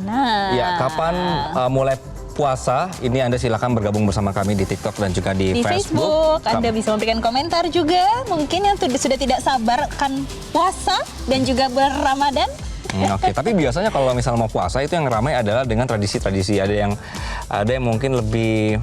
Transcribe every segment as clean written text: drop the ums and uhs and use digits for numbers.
Nah, ya kapan mulai puasa? Ini Anda silakan bergabung bersama kami di TikTok dan juga di Facebook. Anda bisa memberikan komentar juga. Mungkin yang sudah tidak sabar akan puasa dan juga berRamadan. Oke, tapi biasanya kalau misalnya mau puasa itu yang ramai adalah dengan tradisi-tradisi. Ada yang mungkin lebih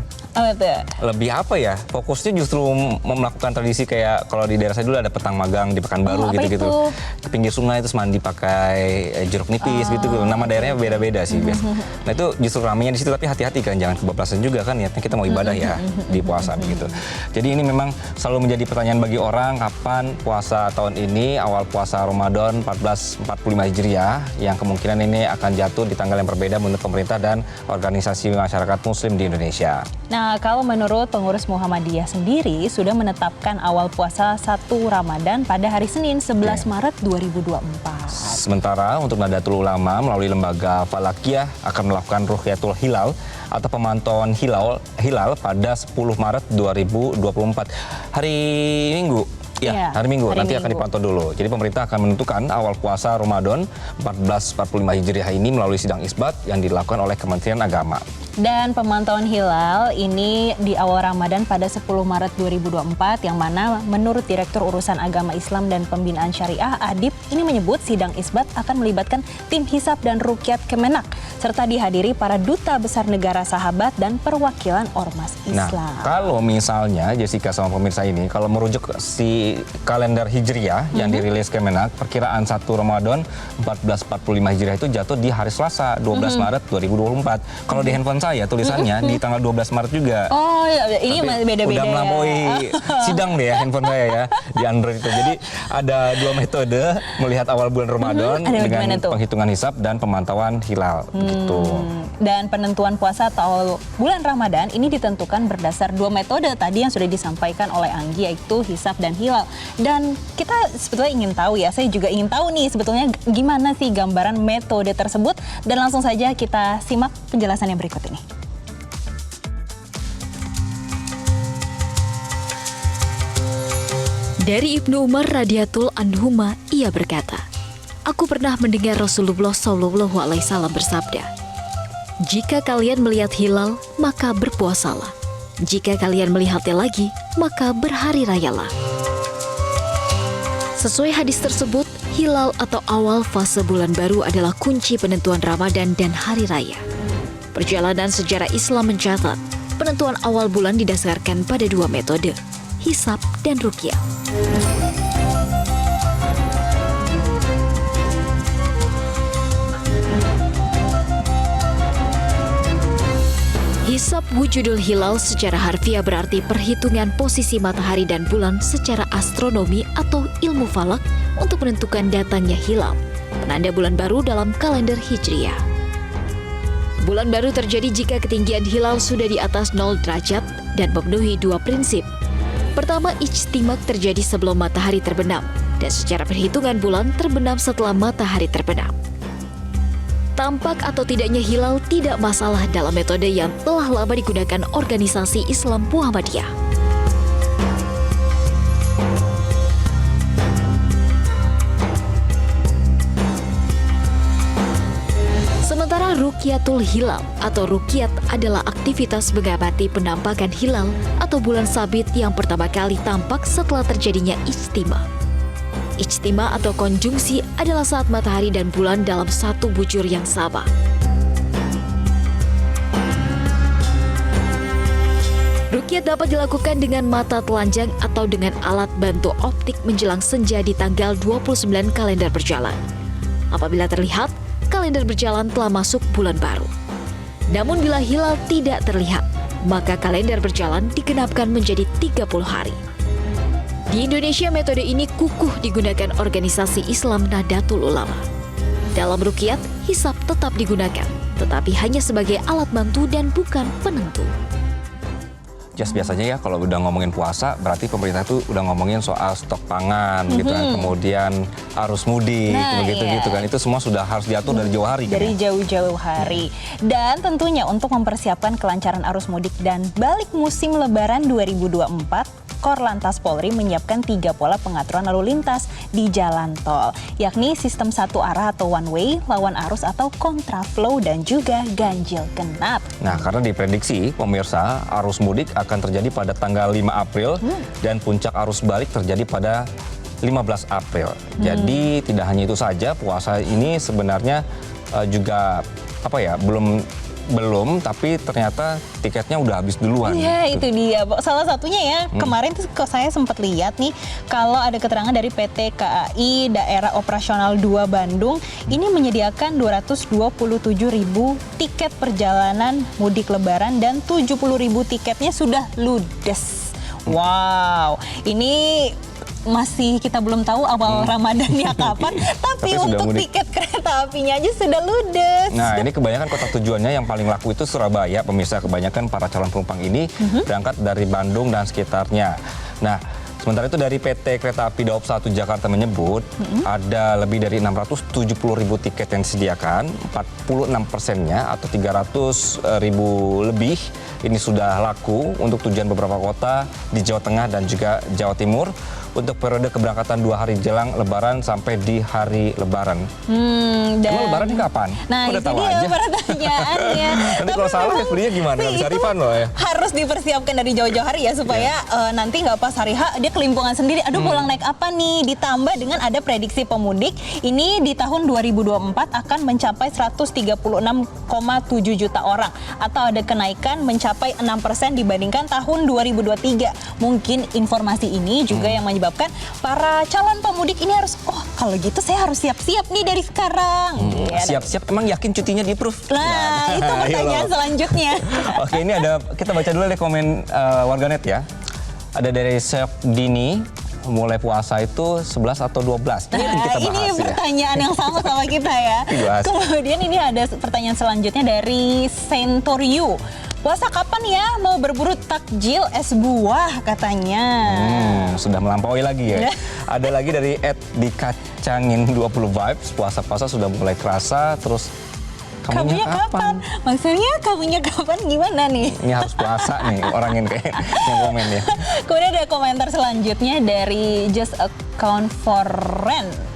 apa ya? Fokusnya justru melakukan tradisi kayak kalau di daerah saya dulu ada petang magang di Pekanbaru gitu-gitu. Ke pinggir sungai terus mandi pakai jeruk nipis gitu. Nama daerahnya beda-beda sih biasa. Nah itu justru ramainya di situ, tapi hati-hati kan jangan kebablasan juga kan, niatnya kita mau ibadah ya di puasa begitu. Jadi ini memang selalu menjadi pertanyaan bagi orang, kapan puasa tahun ini, awal puasa Ramadan 1445 Hijriah yang kemungkinan ini akan jatuh di tanggal yang berbeda menurut pemerintah dan organisasi masyarakat muslim di Indonesia. Nah, kalau menurut pengurus Muhammadiyah sendiri sudah menetapkan awal puasa 1 Ramadan pada hari Senin 11 Maret 2024. Sementara untuk Nahdlatul Ulama melalui lembaga Falakiyah akan melakukan Ruhyatul Hilal atau pemantauan hilal pada 10 Maret 2024. Hari Minggu. Ya, hari Minggu nanti akan dipantau dulu. Jadi pemerintah akan menentukan awal puasa Ramadan 1445 Hijriah ini melalui sidang isbat yang dilakukan oleh Kementerian Agama. Dan pemantauan hilal ini di awal Ramadan pada 10 Maret 2024 yang mana menurut Direktur Urusan Agama Islam dan Pembinaan Syariah Adib ini menyebut sidang isbat akan melibatkan tim hisab dan rukyat Kemenak serta dihadiri para duta besar negara sahabat dan perwakilan ormas Islam. Nah, kalau misalnya Jessica sama pemirsa ini kalau merujuk si kalender Hijriah yang dirilis Kemenak, perkiraan 1 Ramadan 1445 Hijriah itu jatuh di hari Selasa 12 Maret 2024. Kalau di handphone saya tulisannya di tanggal 12 Maret juga. Oh, ini beda-beda. Udah melampaui sidang deh ya handphone saya ya di Android itu. Jadi ada 2 metode melihat awal bulan Ramadan dengan penghitungan hisab dan pemantauan hilal begitu. Dan penentuan puasa atau bulan Ramadan ini ditentukan berdasar 2 metode tadi yang sudah disampaikan oleh Anggi, yaitu hisab dan hilal. Dan kita sebetulnya ingin tahu ya, saya juga ingin tahu nih sebetulnya gimana sih gambaran metode tersebut, dan langsung saja kita simak penjelasan yang berikut ini. Dari Ibnu Umar radhiyallahu anhuma, ia berkata, "Aku pernah mendengar Rasulullah SAW bersabda, jika kalian melihat hilal, maka berpuasalah. Jika kalian melihatnya lagi, maka berhari rayalah." Sesuai hadis tersebut, hilal atau awal fase bulan baru adalah kunci penentuan Ramadan dan hari raya. Perjalanan sejarah Islam mencatat, penentuan awal bulan didasarkan pada 2 metode, hisab dan ruqyah. Hisab wujudul hilal secara harfiah berarti perhitungan posisi matahari dan bulan secara astronomi atau ilmu falak untuk menentukan datangnya hilal, penanda bulan baru dalam kalender Hijriah. Bulan baru terjadi jika ketinggian hilal sudah di atas 0 derajat dan memenuhi 2 prinsip. Pertama, ijtimak terjadi sebelum matahari terbenam, dan secara perhitungan bulan terbenam setelah matahari terbenam. Tampak atau tidaknya hilal tidak masalah dalam metode yang telah lama digunakan organisasi Islam Muhammadiyah. Sementara Ruqyatul Hilal atau ruqyat adalah aktivitas mengamati penampakan hilal atau bulan sabit yang pertama kali tampak setelah terjadinya ijtima. Ijtima atau konjungsi adalah saat matahari dan bulan dalam satu bujur yang sama. Ruqyat dapat dilakukan dengan mata telanjang atau dengan alat bantu optik menjelang senja di tanggal 29 kalender berjalan. Apabila terlihat, kalender berjalan telah masuk bulan baru. Namun bila hilal tidak terlihat, maka kalender berjalan digenapkan menjadi 30 hari. Di Indonesia, metode ini kukuh digunakan organisasi Islam Nahdlatul Ulama. Dalam ruqyat, hisab tetap digunakan, tetapi hanya sebagai alat bantu dan bukan penentu. just biasanya ya kalau udah ngomongin puasa berarti pemerintah itu udah ngomongin soal stok pangan gitu kan, kemudian arus mudik, begitu kan. Itu semua sudah harus diatur dari jauh hari kan. Dari jauh-jauh hari. Dan tentunya untuk mempersiapkan kelancaran arus mudik dan balik musim Lebaran 2024, Korlantas Polri menyiapkan 3 pola pengaturan lalu lintas di jalan tol, yakni sistem satu arah atau one way, lawan arus atau kontraflow, dan juga ganjil genap. Nah, karena diprediksi pemirsa arus mudik akan terjadi pada tanggal 5 April dan puncak arus balik terjadi pada 15 April. Jadi tidak hanya itu saja, puasa ini sebenarnya juga belum, tapi ternyata tiketnya udah habis duluan. Iya, itu dia. Salah satunya ya, kemarin tuh saya sempat lihat nih, kalau ada keterangan dari PT KAI Daerah Operasional 2 Bandung, ini menyediakan 227.000 tiket perjalanan mudik Lebaran dan 70.000 tiketnya sudah ludes. Wow, ini masih kita belum tahu awal Ramadannya kapan, tapi untuk tiket kereta apinya aja sudah ludes. Nah, ini kebanyakan kota tujuannya yang paling laku itu Surabaya, pemirsa. Kebanyakan para calon penumpang ini berangkat dari Bandung dan sekitarnya. Nah, sementara itu dari PT Kereta Api Daob 1 Jakarta menyebut ada lebih dari 670.000 tiket yang disediakan, 46%-nya atau 300.000 lebih ini sudah laku untuk tujuan beberapa kota di Jawa Tengah dan juga Jawa Timur untuk periode keberangkatan 2 hari jelang Lebaran sampai di hari Lebaran. Emang Lebaran ini kapan? Nah, udah itu tahu dia aja pertanyaannya. Nanti kalau salah ya belinya gimana? Nggak bisa refund loh ya. Harus dipersiapkan dari jauh-jauh hari ya, supaya nanti nggak pas hari H dia kelimpungan sendiri. Aduh, pulang naik apa nih? Ditambah dengan ada prediksi pemudik ini di tahun 2024 akan mencapai 136,7 juta orang, atau ada kenaikan mencapai 6% dibandingkan tahun 2023. Mungkin informasi ini juga yang menyebabkan para calon pemudik ini harus, kalau gitu saya harus siap-siap nih dari sekarang. Siap-siap, emang yakin cutinya di-approve? Nah, itu pertanyaan selanjutnya. Oke, ini ada, kita baca dulu deh komen warganet ya. Ada dari Chef Dini, mulai puasa itu 11 atau 12? Ini yang kita bahas, ini pertanyaan yang sama kita ya. Kemudian ini ada pertanyaan selanjutnya dari Sentoriu. Puasa kapan ya mau berburu takjil es buah katanya. Sudah melampaui lagi ya. Ada lagi dari @dikacangin 20 vibes, puasa-puasa sudah mulai kerasa, terus kamunya kapan? Maksudnya kamunya kapan gimana nih? Ini harus puasa nih orang yang kayak yang komen ya. Kemudian ada komentar selanjutnya dari Just Account for Rent.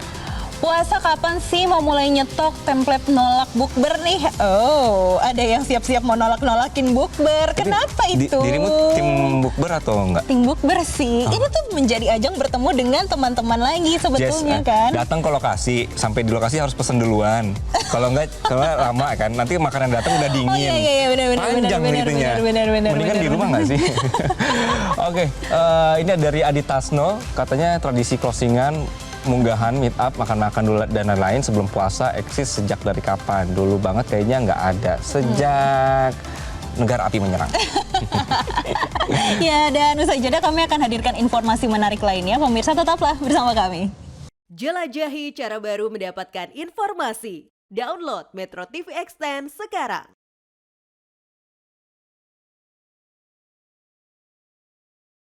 Puasa kapan sih mau mulai nyetok template nolak bukber nih? Oh, ada yang siap-siap mau nolakin bukber. Kenapa itu? Dirimu tim bukber atau enggak? Tim bukber sih. Ini tuh menjadi ajang bertemu dengan teman-teman lagi sebetulnya kan. Datang ke lokasi, sampai di lokasi harus pesen duluan. Kalau enggak, kalau lama kan, nanti makanan datang udah dingin. Oh iya, benar. Panjang itunya. Mendingan di rumah nggak sih? Oke, ini dari Adi Tasno, katanya tradisi closingan, munggahan, meet up, makan-makan dulu dan lain-lain sebelum puasa eksis sejak dari kapan? Dulu banget kayaknya nggak ada. Sejak negara api menyerang. Ya, dan usai jeda kami akan hadirkan informasi menarik lainnya. Pemirsa tetaplah bersama kami. Jelajahi cara baru mendapatkan informasi. Download Metro TV Extend sekarang.